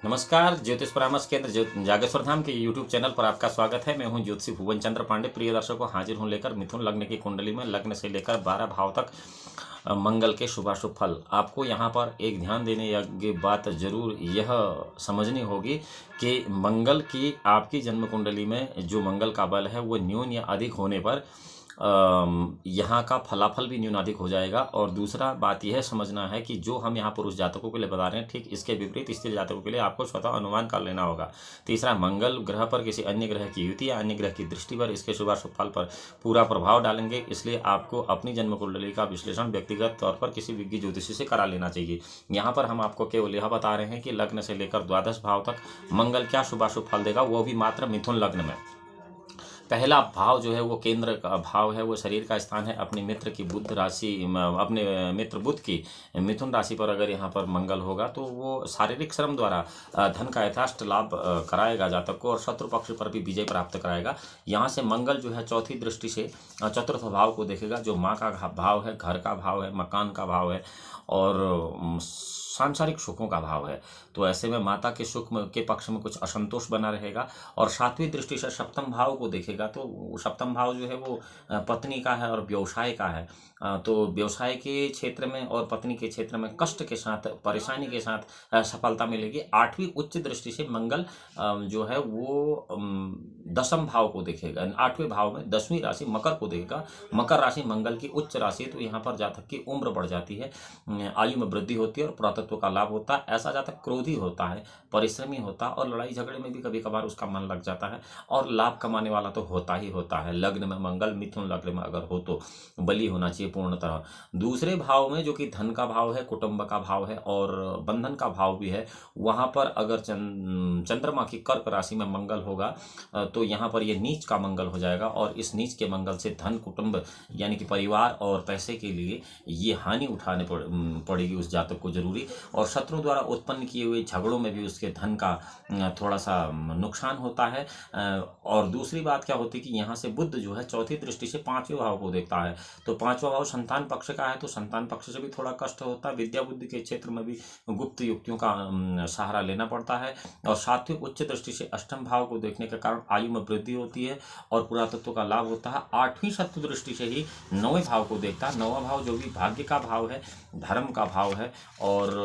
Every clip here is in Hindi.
नमस्कार, ज्योतिष परामर्श केंद्र जागेश्वर धाम के यूट्यूब चैनल पर आपका स्वागत है। मैं हूं ज्योतिषी भुवन चंद्र पांडे। प्रिय दर्शकों, हाजिर हूं लेकर मिथुन लग्न की कुंडली में लग्न से लेकर 12 भाव तक मंगल के शुभाशुभ फल। आपको यहां पर एक ध्यान देने योग्य बात जरूर यह समझनी होगी कि मंगल की आपकी जन्म कुंडली में जो मंगल का बल है वो न्यून या अधिक होने पर यहाँ का फलाफल भी न्यूनाधिक हो जाएगा। और दूसरा बात यह समझना है कि जो हम यहाँ पुरुष जातकों के लिए बता रहे हैं, ठीक इसके विपरीत स्त्री जातकों के लिए आपको स्वतः अनुमान कर लेना होगा। तीसरा, मंगल ग्रह पर किसी अन्य ग्रह की युति या अन्य ग्रह की दृष्टि पर इसके शुभाशुभ फल पर पूरा प्रभाव डालेंगे। इसलिए आपको अपनी जन्म कुंडली का विश्लेषण व्यक्तिगत तौर पर किसी विज्ञ ज्योतिषी से करा लेना चाहिए। यहाँ पर हम आपको केवल यह बता रहे हैं कि लग्न से लेकर द्वादश भाव तक मंगल क्या शुभाशुभ फल देगा, वो भी मात्र मिथुन लग्न में। पहला भाव जो है वो केंद्र का भाव है, वो शरीर का स्थान है। अपने मित्र की बुध राशि, अपने मित्र बुध की मिथुन राशि पर अगर यहाँ पर मंगल होगा तो वो शारीरिक श्रम द्वारा धन का यथाष्ट लाभ कराएगा जातक को, और शत्रु पक्ष पर भी विजय प्राप्त कराएगा। यहाँ से मंगल जो है चौथी दृष्टि से चतुर्थ भाव को देखेगा, जो माँ का भाव है, घर का भाव है, मकान का भाव है और सांसारिक सुखों का भाव है। तो ऐसे में माता के सुख के पक्ष में कुछ असंतोष बना रहेगा। और सातवीं दृष्टि से सप्तम भाव को देखेगा, तो सप्तम भाव जो है वो पत्नी का है और व्यवसाय का है। तो व्यवसाय के क्षेत्र में और पत्नी के क्षेत्र में कष्ट के साथ, परेशानी के साथ सफलता मिलेगी। आठवीं उच्च दृष्टि से मंगल जो है वो दसम भाव को देखेगा। आठवें भाव में 10वीं राशि मकर को देखेगा। मकर राशि मंगल की उच्च राशि है, तो यहाँ पर जातक की उम्र बढ़ जाती है, आयु में वृद्धि होती है और पुरातत्व का लाभ होता है। ऐसा जातक क्रोधी होता है, परिश्रमी होता है और लड़ाई झगड़े में भी कभी कभार उसका मन लग जाता है, और लाभ कमाने वाला तो होता ही होता है। लग्न में मंगल मिथुन लग्न में अगर हो तो बली होना चाहिए पूर्णतः। दूसरे भाव में जो कि धन का भाव है, कुटुंब का भाव है और बंधन का भाव भी है, वहां पर अगर चंद्रमा की कर्क राशि में मंगल होगा तो यहाँ पर यह नीच का मंगल हो जाएगा। और इस नीच के मंगल से धन, कुटुंब यानी कि परिवार और पैसे के लिए ये हानि उठाने पड़ेगी उस जातक को जरूरी। और शत्रु द्वारा उत्पन्न किए हुए झगड़ों में भी उसके धन का थोड़ा सा नुकसान होता है। और दूसरी बात क्या होती है कि यहाँ से बुध जो है चौथी दृष्टि से पांचवें भाव को देखता है, तो पांचवा भाव संतान पक्ष का है, तो संतान पक्ष से भी थोड़ा कष्ट होता है। विद्या बुद्धि के क्षेत्र में भी गुप्त युक्तियों का सहारा लेना पड़ता है। और सात्विक उच्च दृष्टि से अष्टम भाव को देखने के कारण आयु में वृद्धि होती है और पुरातत्व का लाभ होता है। आठवीं शत्रु दृष्टि से ही नौवें भाव को देखता है। नौवां भाव जो भी भाग्य का भाव है, धर्म का भाव है और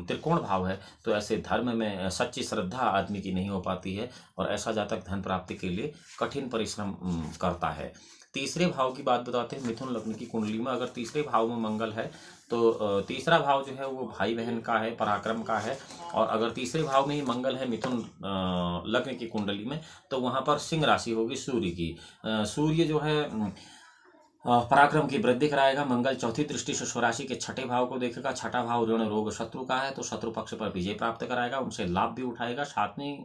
त्रिकोण भाव है, तो ऐसे धर्म में सच्ची श्रद्धा आदमी की नहीं हो पाती है और ऐसा जातक धन प्राप्ति के लिए कठिन परिश्रम करता है। तीसरे भाव की बात बताते हैं। मिथुन लग्न की कुंडली में अगर तीसरे भाव में मंगल है तो तीसरा भाव जो है वो भाई बहन का है, पराक्रम का है। और अगर तीसरे भाव में ही मंगल है मिथुन लग्न की कुंडली में, तो वहां पर सिंह राशि होगी सूर्य की। सूर्य जो है पराक्रम की वृद्धि कराएगा। मंगल चौथी दृष्टि से स्वराशि के छठे भाव को देखेगा। छठा भाव ऋण रोग शत्रु का है, तो शत्रु पक्ष पर विजय प्राप्त कराएगा, उनसे लाभ भी उठाएगा। सातवीं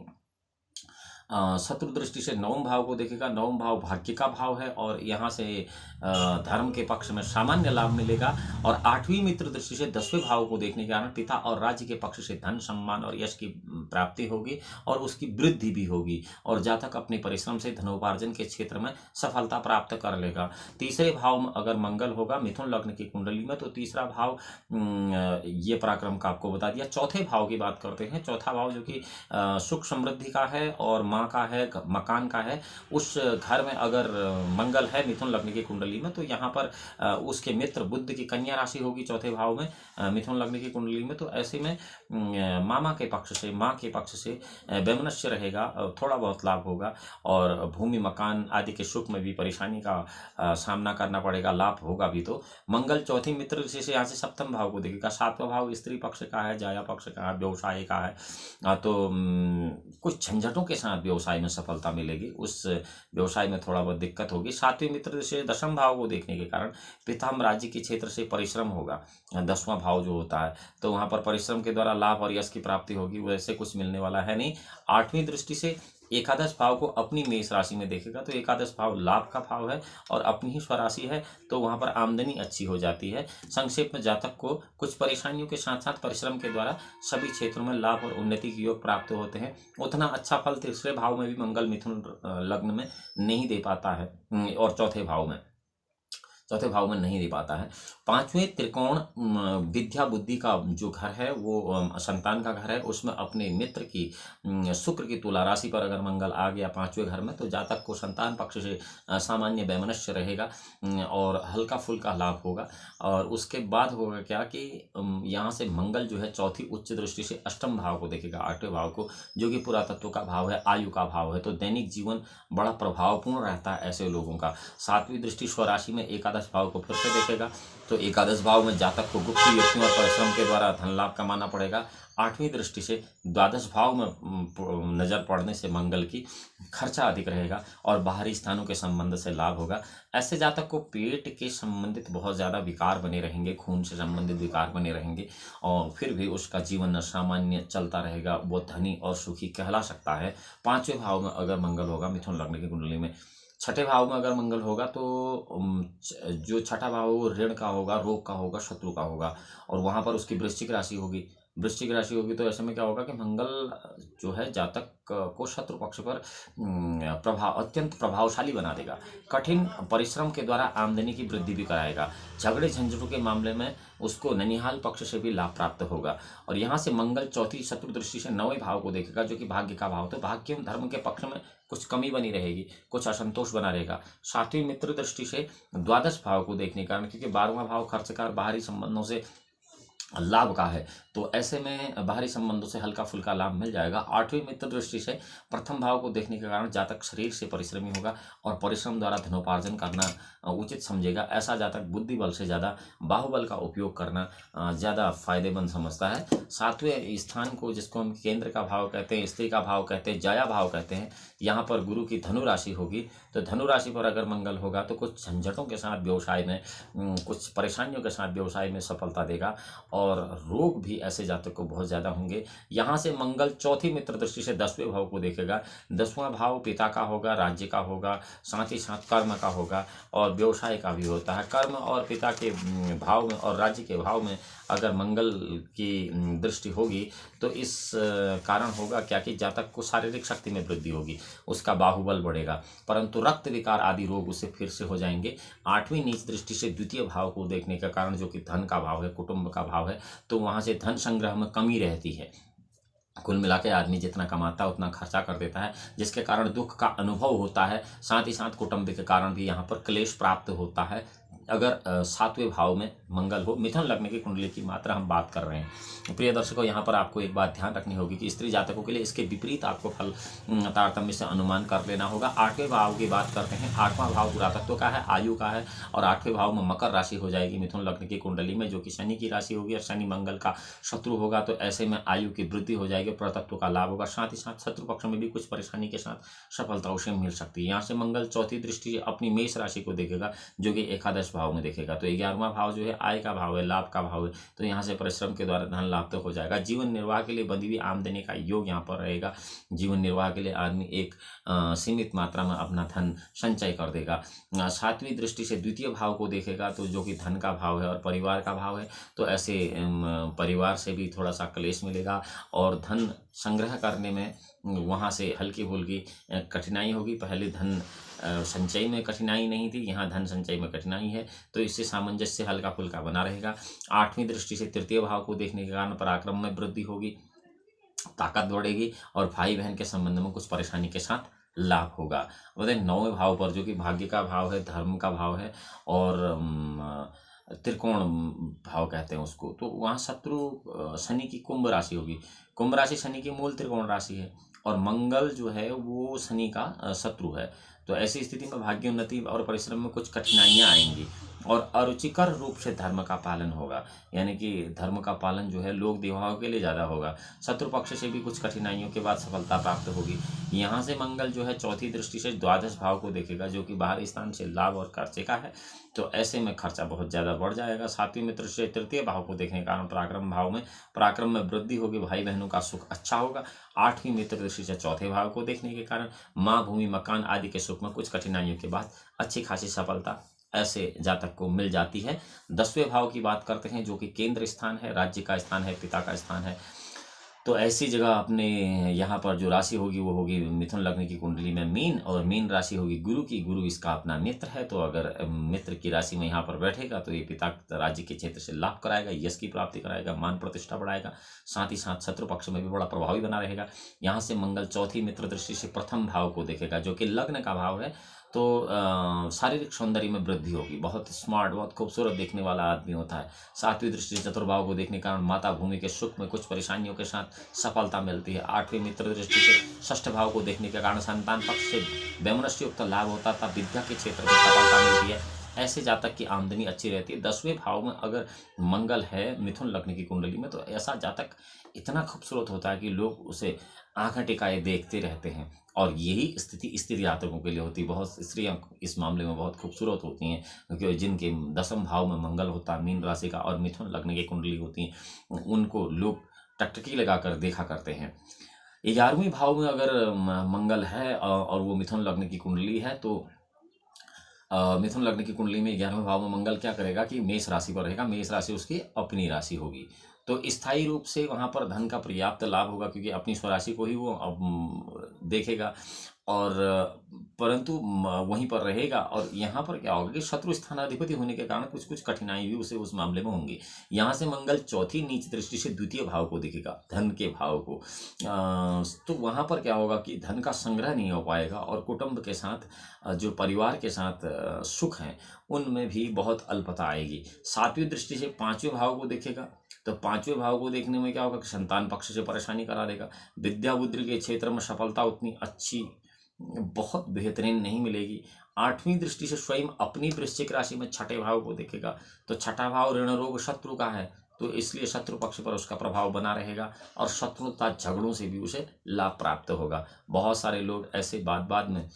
शत्रु दृष्टि से नवम भाव को देखेगा। नवम भाव भाग्य का भाव है और यहाँ से धर्म के पक्ष में सामान्य लाभ मिलेगा। और आठवीं मित्र दृष्टि से 10वें भाव को देखने के कारण पिता और राज्य के पक्ष से धन, सम्मान और यश की प्राप्ति होगी और उसकी वृद्धि भी होगी, और जातक अपने परिश्रम से धनोपार्जन के क्षेत्र में सफलता प्राप्त कर लेगा। तीसरे भाव में अगर मंगल होगा मिथुन लग्न की कुंडली में, तो तीसरा भाव ये पराक्रम का आपको बता दिया। चौथे भाव की बात करते हैं। चौथा भाव जो कि सुख समृद्धि का है और माँ का है, मकान का है, उस घर में अगर मंगल है मिथुन लग्न की कुंडली में, तो यहाँ पर उसके मित्र बुध की कन्या राशि होगी चौथे भाव में मिथुन लग्न की कुंडली में। तो ऐसे में मामा के पक्ष से, माँ के पक्ष से वैमनस्य रहेगा, थोड़ा बहुत लाभ होगा और भूमि मकान आदि के सुख में भी परेशानी का सामना करना पड़ेगा, लाभ होगा भी। तो मंगल चौथी मित्र से यहाँ से सप्तम भाव को देखेगा। सातवां भाव स्त्री पक्ष का है, जाया पक्ष का है, व्यवसाय का है। तो कुछ झंझटों के साथ व्यवसाय में सफलता मिलेगी, उस व्यवसाय में थोड़ा बहुत दिक्कत होगी। सातवें मित्र से दशम भाव को देखने के कारण पिताम राज्य के क्षेत्र से परिश्रम होगा। 10वां भाव जो होता है, तो वहां पर परिश्रम के द्वारा लाभ और यश की प्राप्ति होगी, वैसे कुछ मिलने वाला है नहीं। आठवीं दृष्टि से एकादश भाव को अपनी मेष राशि में देखेगा, तो एकादश भाव लाभ का भाव है और अपनी ही स्वराशि है, तो वहां पर आमदनी अच्छी हो जाती है। संक्षेप में जातक को कुछ परेशानियों के साथ साथ परिश्रम के द्वारा सभी क्षेत्रों में लाभ और उन्नति के योग प्राप्त होते हैं। उतना अच्छा फल तीसरे भाव में भी मंगल मिथुन लग्न में नहीं दे पाता है और चौथे भाव में। चौथे भाव में नहीं दे पाता है। पांचवें त्रिकोण विद्या बुद्धि का जो घर है वो संतान का घर है, उसमें अपने मित्र की शुक्र की तुला राशि पर अगर मंगल आ गया पांचवें घर में, तो जातक को संतान पक्ष से सामान्य वैमनस्य रहेगा और हल्का फुल्का लाभ होगा। और उसके बाद होगा क्या कि यहाँ से मंगल जो है चौथी उच्च दृष्टि से अष्टम भाव को देखेगा, आठवें भाव को, जो कि पुरातत्व का भाव है, आयु का भाव है। तो दैनिक जीवन बड़ा प्रभावपूर्ण रहता है ऐसे लोगों का। सातवीं दृष्टि स्वराशि में एकादश भाव को फिर से देखेगा, तो एकादश भाव में जातक को गुप्त युक्तियों और परिश्रम के द्वारा धन लाभ कमाना पड़ेगा। आठवीं दृष्टि से द्वादश भाव में नजर पड़ने से मंगल की खर्चा अधिक रहेगा और बाहरी स्थानों के संबंध से लाभ होगा। ऐसे जातक को पेट के संबंधित बहुत ज़्यादा विकार बने रहेंगे, खून से संबंधित विकार बने रहेंगे, और फिर भी उसका जीवन सामान्य चलता रहेगा, वो धनी और सुखी कहला सकता है। पांचवें भाव में अगर मंगल होगा मिथुन लग्न की कुंडली में, छठे भाव में अगर मंगल होगा तो जो छठा भाव वो ऋण का होगा, रोग का होगा, शत्रु का होगा, और वहाँ पर उसकी वृश्चिक राशि होगी। वृश्चिक राशि होगी तो ऐसे में क्या होगा कि मंगल जो है जातक को शत्रु पक्ष पर अत्यंत प्रभावशाली बना देगा। कठिन परिश्रम के द्वारा आमदनी की वृद्धि भी कराएगा। झगड़े झंझटों के मामले में उसको ननिहाल पक्ष से भी लाभ प्राप्त होगा। और यहाँ से मंगल चौथी शत्रु दृष्टि से नौवें भाव को देखेगा, जो कि भाग्य का भाव, तो भाग्य एवं धर्म के पक्ष में कुछ कमी बनी रहेगी, कुछ असंतोष बना रहेगा। सातवीं मित्र दृष्टि से द्वादश भाव को देखने के कारण, क्योंकि 12वां भाव खर्च का बाहरी संबंधों से लाभ का है, तो ऐसे में बाहरी संबंधों से हल्का फुल्का लाभ मिल जाएगा। आठवीं मित्र दृष्टि से प्रथम भाव को देखने के कारण जातक शरीर से परिश्रमी होगा और परिश्रम द्वारा धनोपार्जन करना उचित समझेगा। ऐसा जातक बुद्धि बल से ज़्यादा बाहुबल का उपयोग करना ज़्यादा फायदेमंद समझता है। सातवें स्थान को, जिसको हम केंद्र का भाव कहते हैं, स्त्री का भाव कहते हैं, जया भाव कहते हैं, यहाँ पर गुरु की धनु राशि होगी। तो धनु राशि पर अगर मंगल होगा तो कुछ झंझटों के साथ व्यवसाय में, कुछ परेशानियों के साथ व्यवसाय में सफलता देगा, और रोग भी ऐसे जातक को बहुत ज़्यादा होंगे। यहाँ से मंगल चौथी मित्र दृष्टि से 10वें भाव को देखेगा। 10वां भाव पिता का होगा, राज्य का होगा, साथ ही साथ कर्म का होगा और व्यवसाय का भी होता है। कर्म और पिता के भाव में और राज्य के भाव में अगर मंगल की दृष्टि होगी तो इस कारण होगा क्या कि जातक को शारीरिक शक्ति में वृद्धि होगी, उसका बाहुबल बढ़ेगा, परंतु रक्त विकार आदि रोग उसे फिर से हो जाएंगे। आठवीं नीच दृष्टि से द्वितीय भाव को देखने का कारण, जो कि धन का भाव है, कुटुंब का भाव है, तो वहाँ से धन संग्रह में कमी रहती है। कुल मिला के आदमी जितना कमाता है उतना खर्चा कर देता है, जिसके कारण दुख का अनुभव होता है। साथ ही साथ कुटुंब के कारण भी यहाँ पर क्लेश प्राप्त होता है अगर सातवें भाव में मंगल हो। मिथुन लग्न की कुंडली की मात्रा हम बात कर रहे हैं। प्रिय दर्शकों, यहाँ पर आपको एक बात ध्यान रखनी होगी कि स्त्री जातकों के लिए इसके विपरीत आपको फल तारतम्य से अनुमान कर लेना होगा। आठवें भाव की बात करते हैं। आठवां भाव पुरातत्व का है, आयु का है, और आठवें भाव में मकर राशि हो जाएगी मिथुन लग्न की कुंडली में, जो कि शनि की राशि होगी और शनि मंगल का शत्रु होगा। तो ऐसे में आयु की वृद्धि हो जाएगी, पुरातत्व का लाभ होगा, साथ ही साथ शत्रु पक्ष में भी कुछ परेशानी के साथ सफलता उसे मिल सकती है। यहाँ से मंगल चौथी दृष्टि अपनी मेष राशि को देखेगा, जो कि एकादश भाव में देखेगा। तो 11वां भाव जो है आय का भाव है, लाभ का भाव है, तो यहाँ से परिश्रम के द्वारा धन लाभ तो हो जाएगा। जीवन निर्वाह के लिए बंधी हुई आमदनी का योग यहाँ पर रहेगा। जीवन निर्वाह के लिए आदमी एक सीमित मात्रा में अपना धन संचय कर देगा। सातवीं दृष्टि से द्वितीय भाव को देखेगा, तो जो कि धन का भाव है और परिवार का भाव है, तो ऐसे परिवार से भी थोड़ा सा क्लेश मिलेगा और धन संग्रह करने में वहाँ से हल्की फुल्की कठिनाई होगी। पहले धन संचय में कठिनाई नहीं थी, यहाँ धन संचय में कठिनाई है, तो इससे सामंजस्य हल्का फुल्का बना रहेगा। आठवीं दृष्टि से तृतीय भाव को देखने के कारण पराक्रम में वृद्धि होगी, ताकत बढ़ेगी और भाई बहन के संबंध में कुछ परेशानी के साथ लाभ होगा। बताइए 9वें भाव पर, जो कि भाग्य का भाव है, धर्म का भाव है और त्रिकोण भाव कहते हैं उसको, तो वहाँ शत्रु शनि की कुंभ राशि होगी। कुंभ राशि शनि की मूल त्रिकोण राशि है और मंगल जो है वो शनि का शत्रु है। तो ऐसी स्थिति में भाग्योन्नति और परिश्रम में कुछ कठिनाइयाँ आएंगी और अरुचिकर रूप से धर्म का पालन होगा, यानी कि धर्म का पालन जो है लोक देवताओं के लिए ज़्यादा होगा। शत्रु पक्ष से भी कुछ कठिनाइयों के बाद सफलता प्राप्त होगी। यहाँ से मंगल जो है चौथी दृष्टि से द्वादश भाव को देखेगा, जो कि बाहरी स्थान से लाभ और खर्चे का है, तो ऐसे में खर्चा बहुत ज़्यादा बढ़ जाएगा। सातवीं मित्र से तृतीय भाव को देखने के कारण पराक्रम में वृद्धि होगी, भाई बहनों का सुख अच्छा होगा। आठवीं मित्र दृष्टि से चौथे भाव को देखने के कारण माँ, भूमि, मकान आदि के सुख में कुछ कठिनाइयों के बाद अच्छी खासी सफलता ऐसे जातक को मिल जाती है। 10वें भाव की बात करते हैं, जो कि केंद्र स्थान है, राज्य का स्थान है, पिता का स्थान है। तो ऐसी जगह अपने यहाँ पर जो राशि होगी वो होगी मिथुन लग्न की कुंडली में मीन, और मीन राशि होगी गुरु की। गुरु इसका अपना मित्र है, तो अगर मित्र की राशि में यहाँ पर बैठेगा तो ये पिता राज्य के क्षेत्र से लाभ कराएगा, यश की प्राप्ति कराएगा, मान प्रतिष्ठा बढ़ाएगा, साथ ही साथ शत्रु पक्ष में भी बड़ा प्रभावी बना रहेगा। यहाँ से मंगल चौथी मित्र दृष्टि से प्रथम भाव को देखेगा, जो कि लग्न का भाव है। तो शारीरिक सौंदर्य में वृद्धि होगी, बहुत स्मार्ट, बहुत खूबसूरत देखने वाला आदमी होता है। सातवीं दृष्टि से चतुर्भाव को देखने के कारण माता भूमि के सुख में कुछ परेशानियों के साथ सफलता मिलती है। आठवीं मित्र दृष्टि से षष्ठ भाव को देखने के कारण संतान पक्ष से वैमनस्य युक्त लाभ होता था, विद्या के क्षेत्र में सफलता मिलती है। ऐसे जातक की आमदनी अच्छी रहती है। 10वें भाव में अगर मंगल है मिथुन लग्न की कुंडली में, तो ऐसा जातक इतना खूबसूरत होता है कि लोग उसे आंखें टिकाए देखते रहते हैं। और यही स्थिति स्त्री जातकों के लिए होती है। बहुत स्त्रियां इस मामले में बहुत खूबसूरत होती हैं, क्योंकि जिनके 10वें भाव में मंगल होता है मीन राशि का, और मिथुन लग्न की कुंडली होती है, उनको लोग टकटकी लगाकर देखा करते हैं। 11वें भाव में अगर मंगल है और वो मिथुन लग्न की कुंडली है, तो मिथुन लग्न की कुंडली में 11वें भाव में मंगल क्या करेगा कि मेष राशि पर रहेगा। मेष राशि उसकी अपनी राशि होगी, तो स्थायी रूप से वहाँ पर धन का पर्याप्त लाभ होगा, क्योंकि अपनी स्वराशि को ही वो देखेगा, और परंतु वहीं पर रहेगा। और यहाँ पर क्या होगा कि शत्रु स्थानाधिपति होने के कारण कुछ कुछ कठिनाई भी उसे उस मामले में होंगी। यहाँ से मंगल चौथी नीच दृष्टि से द्वितीय भाव को देखेगा, धन के भाव को। तो वहाँ पर क्या होगा कि धन का संग्रह नहीं हो पाएगा, और कुटुंब के साथ जो परिवार के साथ सुख हैं उनमें भी बहुत अल्पता आएगी। सातवीं दृष्टि से पांचवें भाव को देखेगा, तो पांचवें भाव को देखने में क्या होगा कि संतान पक्ष से परेशानी करा देगा। विद्या बुद्धि के क्षेत्र में सफलता उतनी अच्छी बहुत बेहतरीन नहीं मिलेगी। आठवीं दृष्टि से स्वयं अपनी वृश्चिक राशि में छठे भाव को देखेगा, तो छठा भाव ऋण रोग शत्रु का है, तो इसलिए शत्रु पक्ष पर उसका प्रभाव बना रहेगा, और शत्रुता झगड़ों से भी उसे लाभ प्राप्त होगा। बहुत सारे लोग ऐसे बाद में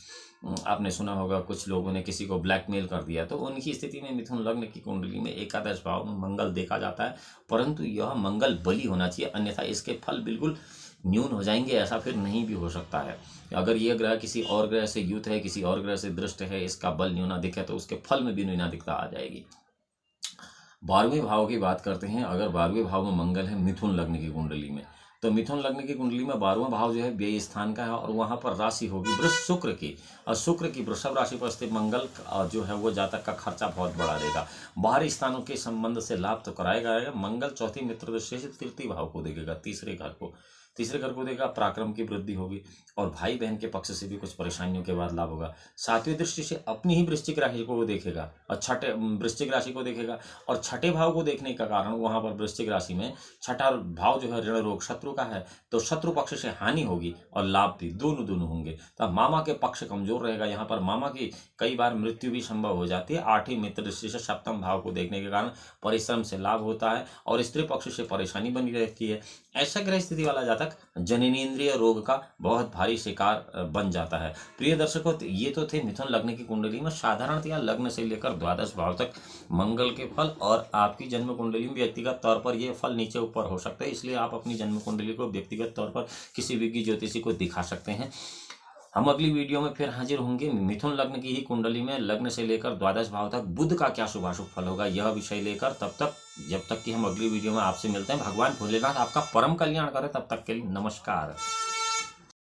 आपने सुना होगा, कुछ लोगों ने किसी को ब्लैकमेल कर दिया, तो उनकी स्थिति में मिथुन लग्न की कुंडली में एकादश भाव में मंगल देखा जाता है, परंतु यह मंगल बली होना चाहिए, अन्यथा इसके फल बिल्कुल न्यून हो जाएंगे। ऐसा फिर नहीं भी हो सकता है। अगर यह ग्रह किसी और ग्रह से युत है, किसी और ग्रह से दृष्ट है, इसका बल न्यूनाधिक है, तो उसके फल में भी न्यूनाधिकता आ जाएगी। 12वें भाव की बात करते हैं। अगर 12वें भाव में मंगल है मिथुन लग्न की कुंडली में, तो मिथुन लग्न की कुंडली में 12वां भाव जो है व्यय स्थान का है, और वहाँ पर राशि होगी वृष शुक्र की, और शुक्र की वृषभ राशि पर स्थित मंगल जो है वो जातक का खर्चा बहुत बढ़ा देगा। बाहरी स्थानों के संबंध से लाभ तो कराएगा। मंगल चौथी मित्र दृष्टि से तृतीय भाव को देखेगा, तीसरे घर को देगा, पराक्रम की वृद्धि होगी, और भाई बहन के पक्ष से भी कुछ परेशानियों के बाद लाभ होगा। सातवीं दृष्टि से अपनी ही वृश्चिक राशि को वो देखेगा, और वृश्चिक राशि को देखेगा, और छठे भाव को देखने का कारण वहाँ पर वृश्चिक राशि में छठा भाव जो है ऋण रोग शत्रु का है, तो शत्रु पक्ष से हानि होगी और लाभ भी दोनों होंगे। तो मामा के पक्ष कमजोर रहेगा, यहाँ पर मामा की कई बार मृत्यु भी संभव हो जाती है। आठवीं मित्र दृष्टि से सप्तम भाव को देखने के कारण परिश्रम से लाभ होता है, और स्त्री पक्ष से परेशानी बनी रहती है। ऐसा ग्रह स्थिति वाला जातक जननेंद्रिय रोग का बहुत भारी शिकार बन जाता है। प्रिय दर्शकों, ये तो थे मिथुन लग्न की कुंडली में साधारणतया लग्न से लेकर द्वादश भाव तक मंगल के फल, और आपकी जन्म कुंडली में व्यक्तिगत तौर पर ये फल नीचे ऊपर हो सकते हैं, इसलिए आप अपनी जन्म कुंडली को व्यक्तिगत तौर पर किसी विज्ञ ज्योतिषी को दिखा सकते हैं। हम अगली वीडियो में फिर हाजिर होंगे। मिथुन लग्न की ही कुंडली में लग्न से लेकर द्वादश भाव तक बुध का क्या शुभाशुभ फल होगा, यह विषय लेकर जब तक कि हम अगली वीडियो में आपसे मिलते हैं। भगवान भोलेनाथ आपका परम कल्याण करे। तब तक के लिए नमस्कार।